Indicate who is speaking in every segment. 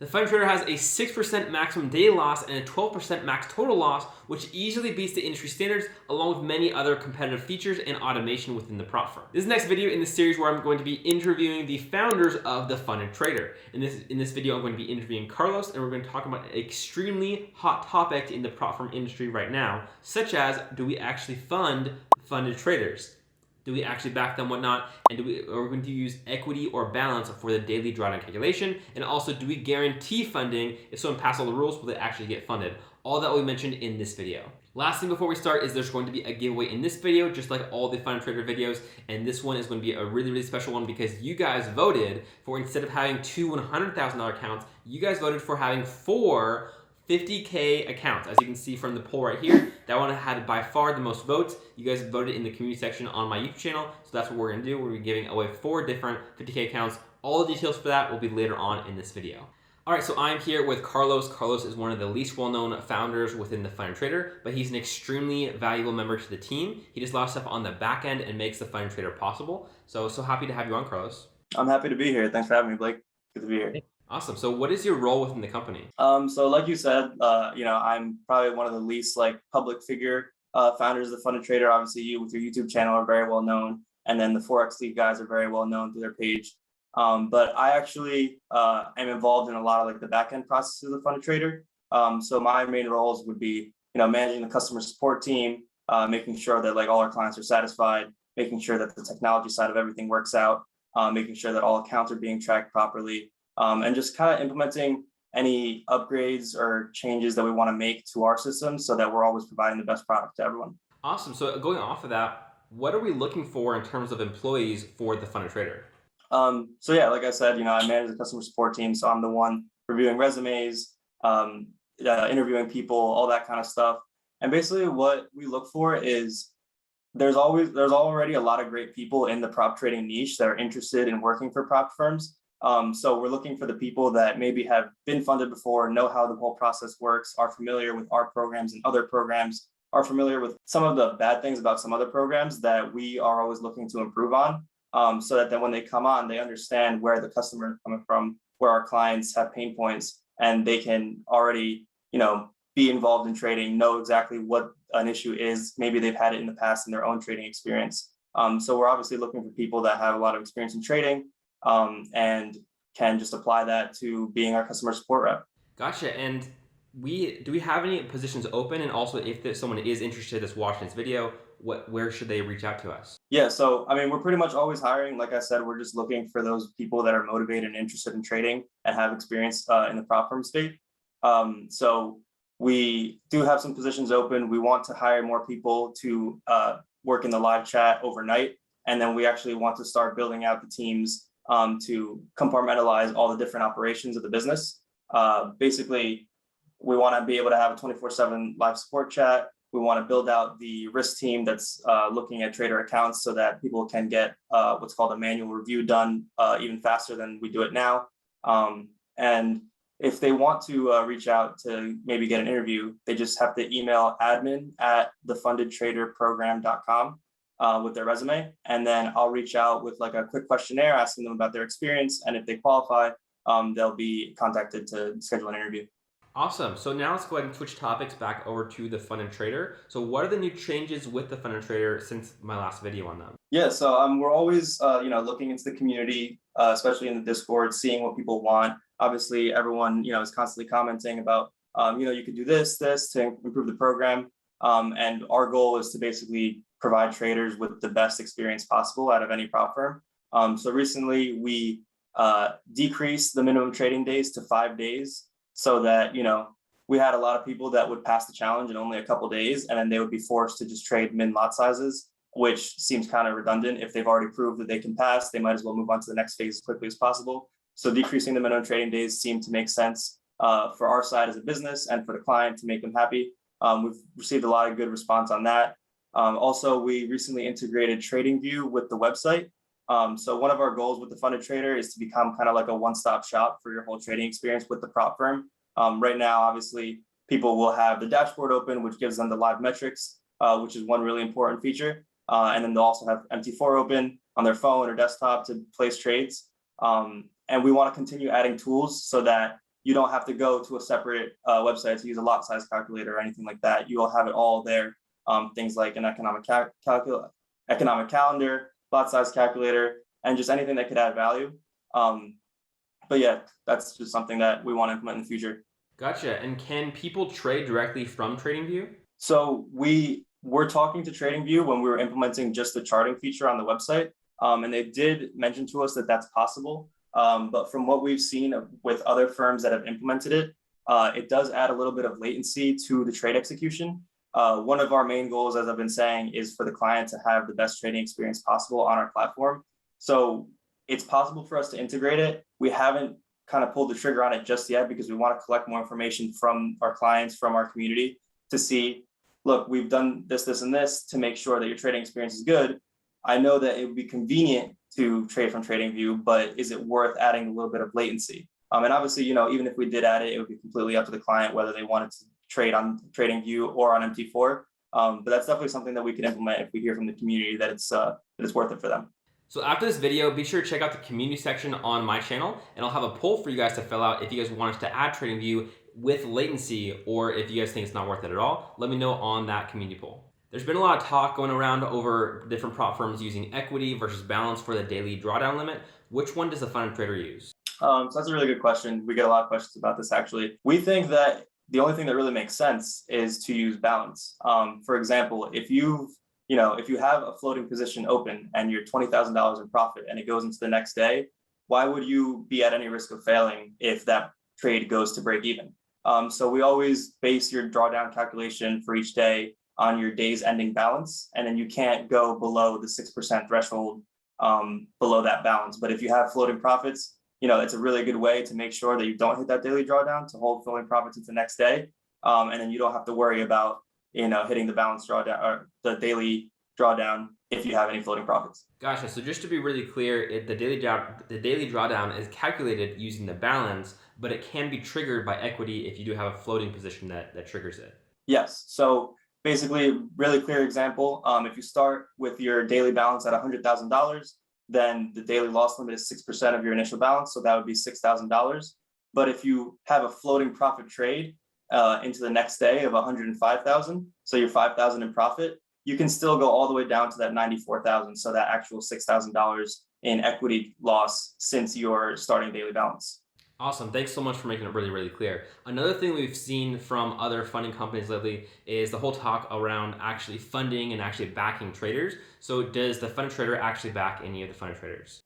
Speaker 1: The Fund Trader has a 6% maximum daily loss and a 12% max total loss, which easily beats the industry standards, along with many other competitive features and automation within the prop firm. This is the next video in the series where I'm going to be interviewing the founders of the Funded Trader. In this video, I'm going to be interviewing Carlos, and we're going to talk about an extremely hot topic in the prop firm industry right now, such as, do we actually fund funded traders? Do we actually back them, whatnot? And are we going to use equity or balance for the daily drawdown calculation? And also, do we guarantee funding? If someone passes all the rules, will they actually get funded? All that we mentioned in this video. Last thing before we start is there's going to be a giveaway in this video, just like all the Fund Trader videos. And this one is going to be a really, really special one because you guys voted for, instead of having two $100,000 accounts, you guys voted for having 4 50K accounts. As you can see from the poll right here, that one had by far the most votes. You guys voted in the community section on my YouTube channel, so that's what we're gonna do. We're gonna be giving away 4 different 50K accounts. All the details for that will be later on in this video. All right, so I'm here with Carlos. Carlos is one of the least well-known founders within the Fund Trader, but he's an extremely valuable member to the team. He does a lot of stuff on the back end and makes the Fund Trader possible. So happy to have you on, Carlos.
Speaker 2: I'm happy to be here. Thanks for having me, Blake. Good to be here.
Speaker 1: Awesome. So what is your role within the company?
Speaker 2: So like you said, I'm probably one of the least public figure founders of the Funded Trader. Obviously, you with your YouTube channel are very well known, and then the Forex League guys are very well known through their page. But I actually am involved in a lot of the back end processes of the Funded Trader. So my main roles would be, managing the customer support team, making sure that all our clients are satisfied, making sure that the technology side of everything works out, making sure that all accounts are being tracked properly. And just kind of implementing any upgrades or changes that we want to make to our system so that we're always providing the best product to everyone.
Speaker 1: Awesome. So going off of that, what are we looking for in terms of employees for the Funded Trader?
Speaker 2: So yeah, like I said, I manage the customer support team. So I'm the one reviewing resumes, interviewing people, all that kind of stuff. And basically what we look for is there's already a lot of great people in the prop trading niche that are interested in working for prop firms. So we're looking for the people that maybe have been funded before, know how the whole process works, are familiar with our programs and other programs, are familiar with some of the bad things about some other programs that we are always looking to improve on, so that then when they come on, they understand where the customer is coming from, where our clients have pain points, and they can already, be involved in trading, know exactly what an issue is. Maybe they've had it in the past in their own trading experience. So we're obviously looking for people that have a lot of experience in trading, and can just apply that to being our customer support rep.
Speaker 1: Gotcha. And do we have any positions open? And also, if someone is interested that's watching this video, where should they reach out to us?
Speaker 2: Yeah, so we're pretty much always hiring. Like I said, we're just looking for those people that are motivated and interested in trading and have experience in the prop firm space. So we do have some positions open. We want to hire more people to work in the live chat overnight, and then we actually want to start building out the teams to compartmentalize all the different operations of the business. Basically, we want to be able to have a 24/7 live support chat. We want to build out the risk team that's looking at trader accounts so that people can get what's called a manual review done even faster than we do it now. And if they want to reach out to maybe get an interview, they just have to email admin@thefundedtraderprogram.com. With their resume, and then I'll reach out with a quick questionnaire asking them about their experience, and if they qualify, they'll be contacted to schedule an interview.
Speaker 1: Awesome. So now let's go ahead and switch topics back over to the Funded Trader. So what are the new changes with the Funded Trader since my last video on them?
Speaker 2: Yeah, so we're always looking into the community, especially in the Discord, seeing what people want. Obviously, everyone is constantly commenting about you could do this to improve the program, and our goal is to basically provide traders with the best experience possible out of any prop firm. So recently we decreased the minimum trading days to 5 days, so that we had a lot of people that would pass the challenge in only a couple days, and then they would be forced to just trade min lot sizes, which seems kind of redundant. If they've already proved that they can pass, they might as well move on to the next phase as quickly as possible. So decreasing the minimum trading days seemed to make sense for our side as a business and for the client to make them happy. We've received a lot of good response on that. Also, we recently integrated TradingView with the website. So one of our goals with the Funded Trader is to become kind of like a one-stop shop for your whole trading experience with the prop firm. Right now, obviously, people will have the dashboard open, which gives them the live metrics, which is one really important feature. And then they'll also have MT4 open on their phone or desktop to place trades. And we want to continue adding tools so that you don't have to go to a separate website to use a lot size calculator or anything like that. You will have it all there. Things like an economic calendar, lot size calculator, and just anything that could add value. But yeah, that's just something that we want to implement in the future.
Speaker 1: Gotcha. And can people trade directly from TradingView?
Speaker 2: So we were talking to TradingView when we were implementing just the charting feature on the website, and they did mention to us that that's possible. But from what we've seen with other firms that have implemented it, it does add a little bit of latency to the trade execution. One of our main goals, as I've been saying, is for the client to have the best trading experience possible on our platform. So it's possible for us to integrate it. We haven't kind of pulled the trigger on it just yet because we want to collect more information from our clients, from our community to see, look, we've done this, this, and this to make sure that your trading experience is good. I know that it would be convenient to trade from TradingView, but is it worth adding a little bit of latency? And obviously, even if we did add it, it would be completely up to the client whether they wanted to trade on TradingView or on MT4. But that's definitely something that we can implement if we hear from the community that it's worth it for them.
Speaker 1: So after this video, be sure to check out the community section on my channel, and I'll have a poll for you guys to fill out if you guys want us to add TradingView with latency, or if you guys think it's not worth it at all. Let me know on that community poll. There's been a lot of talk going around over different prop firms using equity versus balance for the daily drawdown limit. Which one does the funded trader use?
Speaker 2: So that's a really good question. We get a lot of questions about this actually. We think that the only thing that really makes sense is to use balance. For example, if you have a floating position open and you're $20,000 in profit and it goes into the next day, why would you be at any risk of failing if that trade goes to break even? So we always base your drawdown calculation for each day on your day's ending balance, and then you can't go below the 6% threshold below that balance. But if you have floating profits, it's a really good way to make sure that you don't hit that daily drawdown, to hold floating profits into the next day, and then you don't have to worry about hitting the balance drawdown or the daily drawdown if you have any floating profits.
Speaker 1: Gotcha. So just to be really clear, the daily drawdown is calculated using the balance, but it can be triggered by equity if you do have a floating position that triggers it.
Speaker 2: Yes. So basically, really clear example. If you start with your daily balance at $100,000, then the daily loss limit is 6% of your initial balance. So that would be $6,000. But if you have a floating profit trade into the next day of 105,000, so you're 5,000 in profit, you can still go all the way down to that 94,000. So that actual $6,000 in equity loss since your starting daily balance.
Speaker 1: Awesome. Thanks so much for making it really, really clear. Another thing we've seen from other funding companies lately is the whole talk around actually funding and actually backing traders. So does the funded trader actually back any of the funded traders?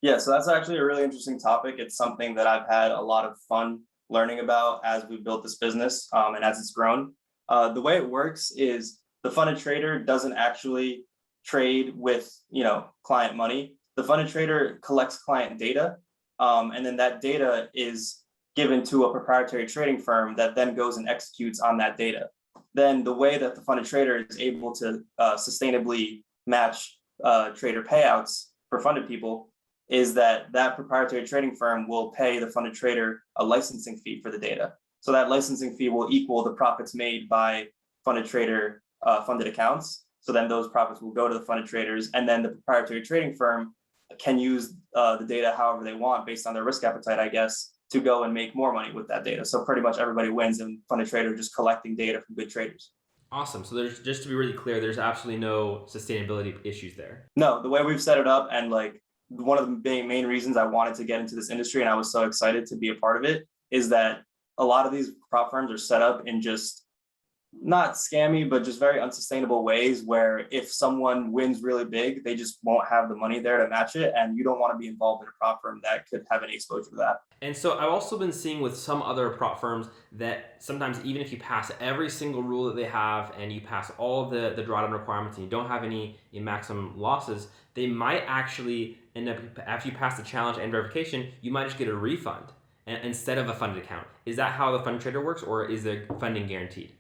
Speaker 2: Yeah, so that's actually a really interesting topic. It's something that I've had a lot of fun learning about as we've built this business and as it's grown. The way it works is the funded trader doesn't actually trade with client money. The funded trader collects client data. And then that data is given to a proprietary trading firm that then goes and executes on that data. Then the way that the funded trader is able to sustainably match trader payouts for funded people is that proprietary trading firm will pay the funded trader a licensing fee for the data. So that licensing fee will equal the profits made by funded trader funded accounts. So then those profits will go to the funded traders, and then the proprietary trading firm can use the data however they want based on their risk appetite, I guess, to go and make more money with that data. So pretty much everybody wins, and funded trader just collecting data from good traders.
Speaker 1: Awesome. So there's, just to be really clear, there's absolutely no sustainability issues there.
Speaker 2: No, the way we've set it up, and like one of the main reasons I wanted to get into this industry and I was so excited to be a part of it is that a lot of these prop firms are set up in just not scammy, but just very unsustainable ways where if someone wins really big, they just won't have the money there to match it. And you don't want to be involved in a prop firm that could have any exposure to that.
Speaker 1: And so I've also been seeing with some other prop firms that sometimes even if you pass every single rule that they have and you pass all the drawdown requirements and you don't have any maximum losses, they might actually end up, after you pass the challenge and verification, you might just get a refund instead of a funded account. Is that how the funded trader works, or is the funding guaranteed?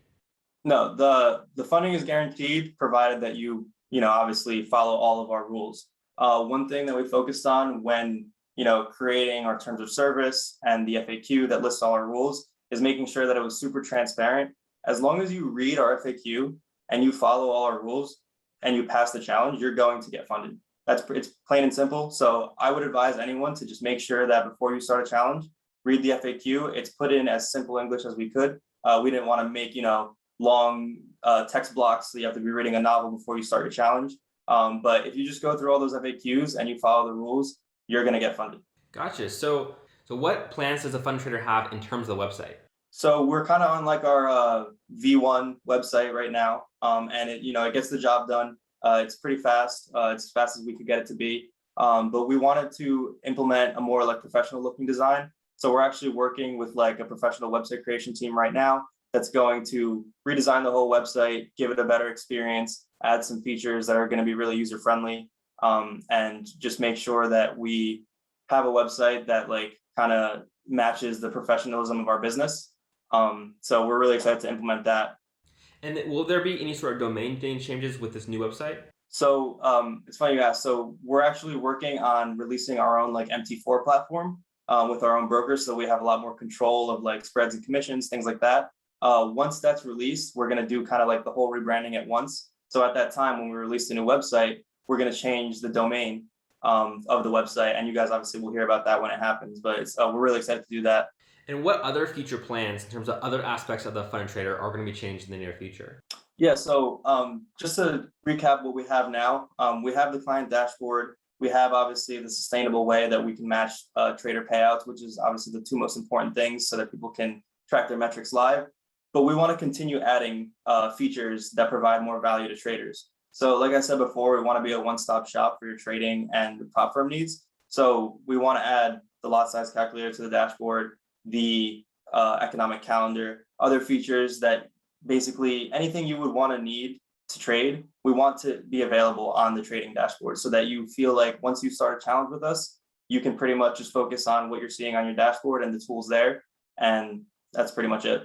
Speaker 2: No, the funding is guaranteed provided that you obviously follow all of our rules. One thing that we focused on when creating our terms of service and the FAQ that lists all our rules is making sure that it was super transparent. As long as you read our FAQ and you follow all our rules and you pass the challenge, you're going to get funded. It's plain and simple. So I would advise anyone to just make sure that before you start a challenge, read the FAQ. It's put in as simple English as we could. We didn't want to make, long text blocks, so you have to be reading a novel before you start your challenge. But if you just go through all those FAQs and you follow the rules, you're going to get funded.
Speaker 1: Gotcha. So what plans does the Fund Trader have in terms of the website?
Speaker 2: So we're kind of on like our V1 website right now, and it gets the job done. It's pretty fast. It's as fast as we could get it to be. But we wanted to implement a more like professional looking design. So we're actually working with like a professional website creation team right now that's going to redesign the whole website, give it a better experience, add some features that are going to be really user friendly, and just make sure that we have a website that like kind of matches the professionalism of our business. So we're really excited to implement that.
Speaker 1: And will there be any sort of domain name changes with this new website?
Speaker 2: So it's funny you ask. So we're actually working on releasing our own like MT4 platform with our own brokers, so we have a lot more control of like spreads and commissions, things like that. Once that's released, we're going to do kind of like the whole rebranding at once. So at that time, when we release the new website, we're going to change the domain of the website, and you guys obviously will hear about that when it happens. But we're really excited to do that.
Speaker 1: And what other future plans in terms of other aspects of the Fund Trader are going to be changed in the near future?
Speaker 2: Yeah, so just to recap what we have now, we have the client dashboard. We have obviously the sustainable way that we can match trader payouts, which is obviously the two most important things so that people can track their metrics live. But we want to continue adding features that provide more value to traders. So like I said before, we want to be a one-stop shop for your trading and prop firm needs. So we want to add the lot size calculator to the dashboard, the economic calendar, other features that basically anything you would want to need to trade, we want to be available on the trading dashboard so that you feel like once you start a challenge with us, you can pretty much just focus on what you're seeing on your dashboard and the tools there. And that's pretty much it.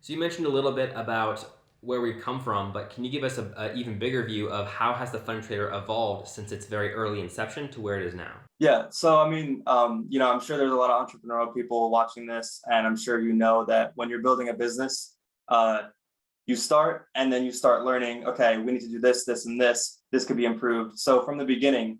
Speaker 1: So you mentioned a little bit about where we've come from, but can you give us an even bigger view of how has the Fund Trader evolved since its very early inception to where it is now?
Speaker 2: Yeah, so I mean, I'm sure there's a lot of entrepreneurial people watching this, and I'm sure you know that when you're building a business, you start and then you start learning, okay, we need to do this, this, and this. This could be improved. So from the beginning,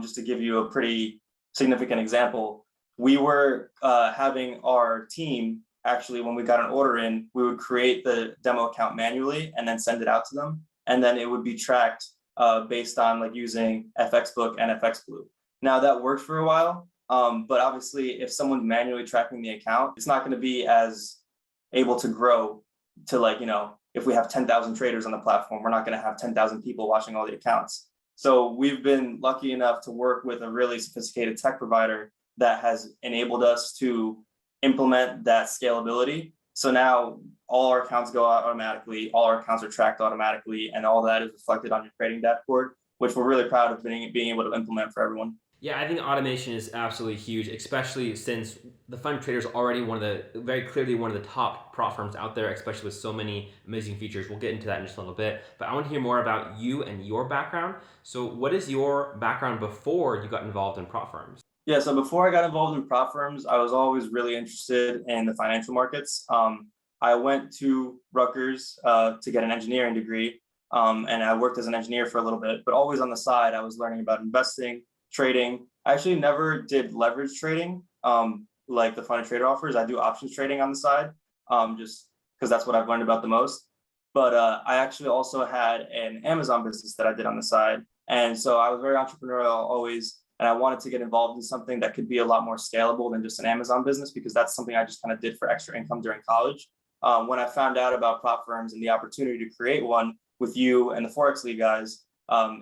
Speaker 2: just to give you a pretty significant example, we were having our team, actually, when we got an order in, we would create the demo account manually and then send it out to them. And then it would be tracked based on like using FXBook and FXBlue. Now that worked for a while, but obviously if someone's manually tracking the account, it's not going to be as able to grow to like, if we have 10,000 traders on the platform, we're not going to have 10,000 people watching all the accounts. So we've been lucky enough to work with a really sophisticated tech provider that has enabled us to implement that scalability. So now all our accounts go out automatically, all our accounts are tracked automatically, and all that is reflected on your trading dashboard, which we're really proud of being able to implement for everyone.
Speaker 1: Yeah, I think automation is absolutely huge, especially since the Fund Trader is already very clearly one of the top prop firms out there, especially with so many amazing features. We'll get into that in just a little bit, but I want to hear more about you and your background. So what is your background before you got involved in prop firms?
Speaker 2: Yeah, so before I got involved in prop firms, I was always really interested in the financial markets. I went to Rutgers to get an engineering degree, and I worked as an engineer for a little bit, but always on the side, I was learning about investing, trading. I actually never did leverage trading like the Fund Trader offers. I do options trading on the side, just because that's what I've learned about the most. But I actually also had an Amazon business that I did on the side. And so I was very entrepreneurial always, and I wanted to get involved in something that could be a lot more scalable than just an Amazon business, because that's something I just kind of did for extra income during college. When I found out about prop firms and the opportunity to create one with you and the Forex League guys,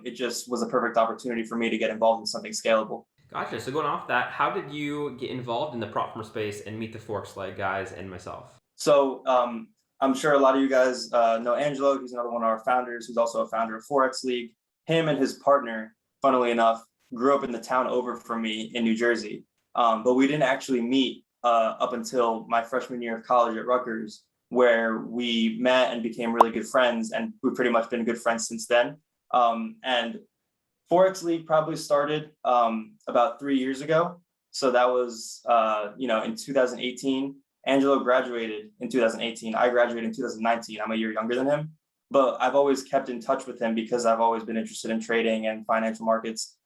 Speaker 2: it just was a perfect opportunity for me to get involved in something scalable.
Speaker 1: Gotcha. So going off that, how did you get involved in the prop firm space and meet the Forex League guys and myself?
Speaker 2: So I'm sure a lot of you guys know Angelo. He's another one of our founders, who's also a founder of Forex League. Him and his partner, funnily enough, grew up in the town over from me in New Jersey. But we didn't actually meet up until my freshman year of college at Rutgers, where we met and became really good friends. And we've pretty much been good friends since then. And Forex League probably started about 3 years ago. So that was, in 2018. Angelo graduated in 2018. I graduated in 2019. I'm a year younger than him. But I've always kept in touch with him because I've always been interested in trading and financial markets.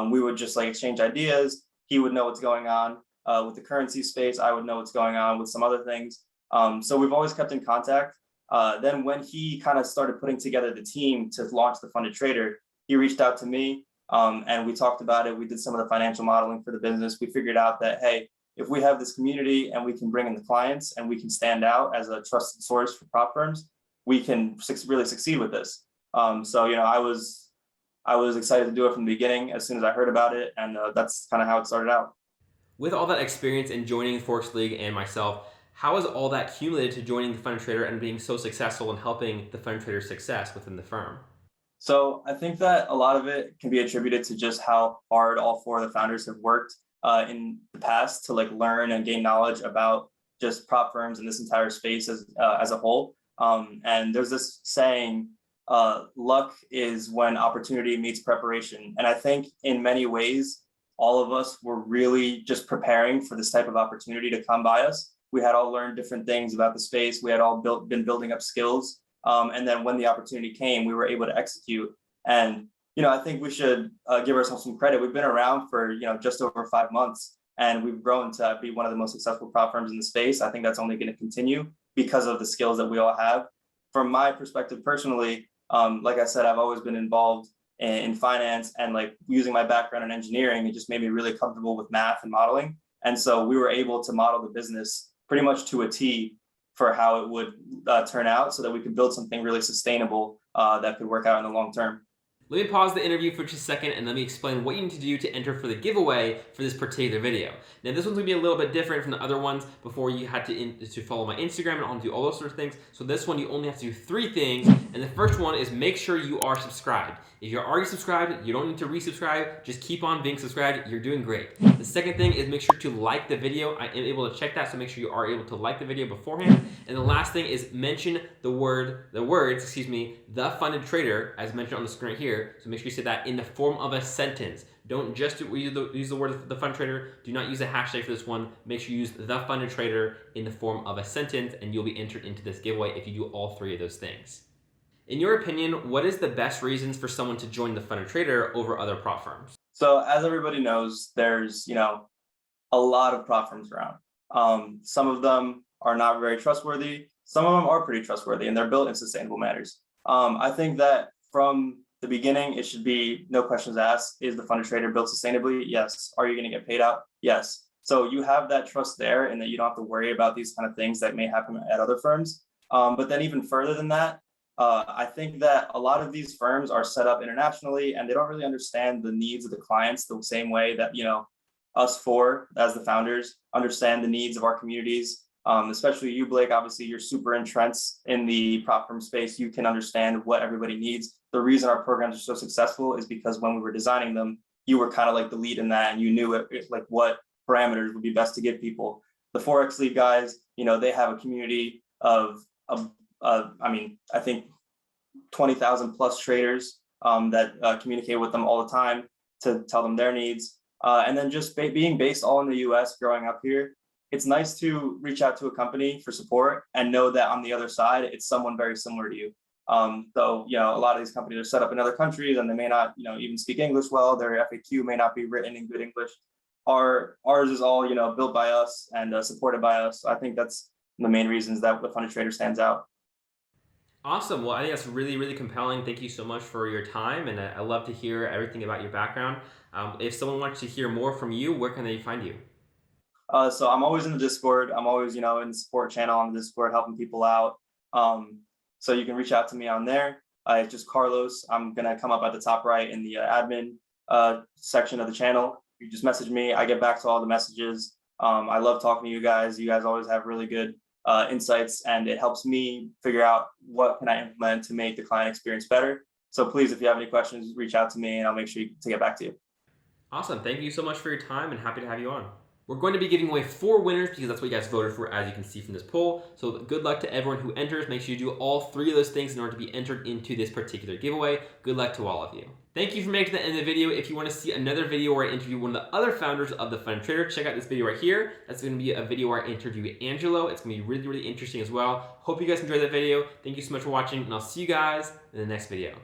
Speaker 2: We would just like exchange ideas. He would know what's going on. with the currency space. I would know what's going on with some other things. So we've always kept in contact. Then when he kind of started putting together the team to launch the Funded Trader, he reached out to me, and we talked about it. We did some of the financial modeling for the business. We figured out that, hey, if we have this community and we can bring in the clients and we can stand out as a trusted source for prop firms, we can really succeed with this. So, I was excited to do it from the beginning as soon as I heard about it, and that's kind of how it started out.
Speaker 1: With all that experience in joining the Forex League and myself, how has all that accumulated to joining the Funded Trader and being so successful in helping the Funded Trader's success within the firm?
Speaker 2: So I think that a lot of it can be attributed to just how hard all four of the founders have worked in the past to learn and gain knowledge about just prop firms and this entire space as a whole. And there's this saying, luck is when opportunity meets preparation. And I think in many ways, all of us were really just preparing for this type of opportunity to come by us. We had all learned different things about the space. We had all been building up skills. And then when the opportunity came, we were able to execute. And, I think we should give ourselves some credit. We've been around for, just over 5 months, and we've grown to be one of the most successful prop firms in the space. I think that's only going to continue because of the skills that we all have. From my perspective personally, like I said, I've always been involved in finance, and using my background in engineering, it just made me really comfortable with math and modeling. And so we were able to model the business pretty much to a T for how it would turn out, so that we could build something really sustainable that could work out in the long term.
Speaker 1: Let me pause the interview for just a second and let me explain what you need to do to enter for the giveaway for this particular video. Now, this one's gonna be a little bit different from the other ones. Before, you had to follow my Instagram and I'll do all those sort of things. So this one, you only have to do 3 things. And the first one is make sure you are subscribed. If you're already subscribed, you don't need to resubscribe. Just keep on being subscribed. You're doing great. The second thing is make sure to like the video. I am able to check that, so make sure you are able to like the video beforehand. And the last thing is mention the words, the Funded Trader, as mentioned on the screen right here. So make sure you say that in the form of a sentence. Don't just use the word the Funded Trader. Do not use a hashtag for this one. Make sure you use the Funded Trader in the form of a sentence, and you'll be entered into this giveaway if you do all 3 of those things. In your opinion, what is the best reasons for someone to join the Funded Trader over other prop firms?
Speaker 2: So as everybody knows, there's, a lot of prop firms around. Some of them are not very trustworthy. Some of them are pretty trustworthy, and they're built in sustainable manners. I think that from the beginning, it should be no questions asked. Is the Funded Trader built sustainably? Yes. Are you going to get paid out? Yes. So you have that trust there, and that you don't have to worry about these kind of things that may happen at other firms. But then even further than that, I think that a lot of these firms are set up internationally, and they don't really understand the needs of the clients the same way that, us 4 as the founders understand the needs of our communities. Especially you, Blake. Obviously, you're super entrenched in the prop firm space. You can understand what everybody needs. The reason our programs are so successful is because when we were designing them, you were kind of like the lead in that, and you knew what parameters would be best to give people. The Forex League guys, they have a community of I think 20,000 plus traders that communicate with them all the time to tell them their needs. And then just being based all in the US, growing up here, it's nice to reach out to a company for support and know that on the other side, it's someone very similar to you. So, a lot of these companies are set up in other countries, and they may not, even speak English well. Their FAQ may not be written in good English. Ours is all, built by us and supported by us. So I think that's the main reasons that the Funded Trader stands out.
Speaker 1: Awesome. Well, I think that's really, really compelling. Thank you so much for your time, and I love to hear everything about your background. If someone wants to hear more from you, where can they find you?
Speaker 2: So I'm always in the Discord. I'm always, in the support channel on the Discord, helping people out. So you can reach out to me on there. It's just Carlos. I'm going to come up at the top right in the admin section of the channel. You just message me. I get back to all the messages. I love talking to you guys. You guys always have really good insights, and it helps me figure out what can I implement to make the client experience better. So please, if you have any questions, reach out to me, and I'll make sure to get back to you.
Speaker 1: Awesome. Thank you so much for your time, and happy to have you on. We're going to be giving away 4 winners because that's what you guys voted for, as you can see from this poll. So good luck to everyone who enters. Make sure you do all 3 of those things in order to be entered into this particular giveaway. Good luck to all of you. Thank you for making it to the end of the video. If you want to see another video where I interview one of the other founders of the Funded Trader, check out this video right here. That's going to be a video where I interview Angelo. It's going to be really, really interesting as well. Hope you guys enjoyed that video. Thank you so much for watching, and I'll see you guys in the next video.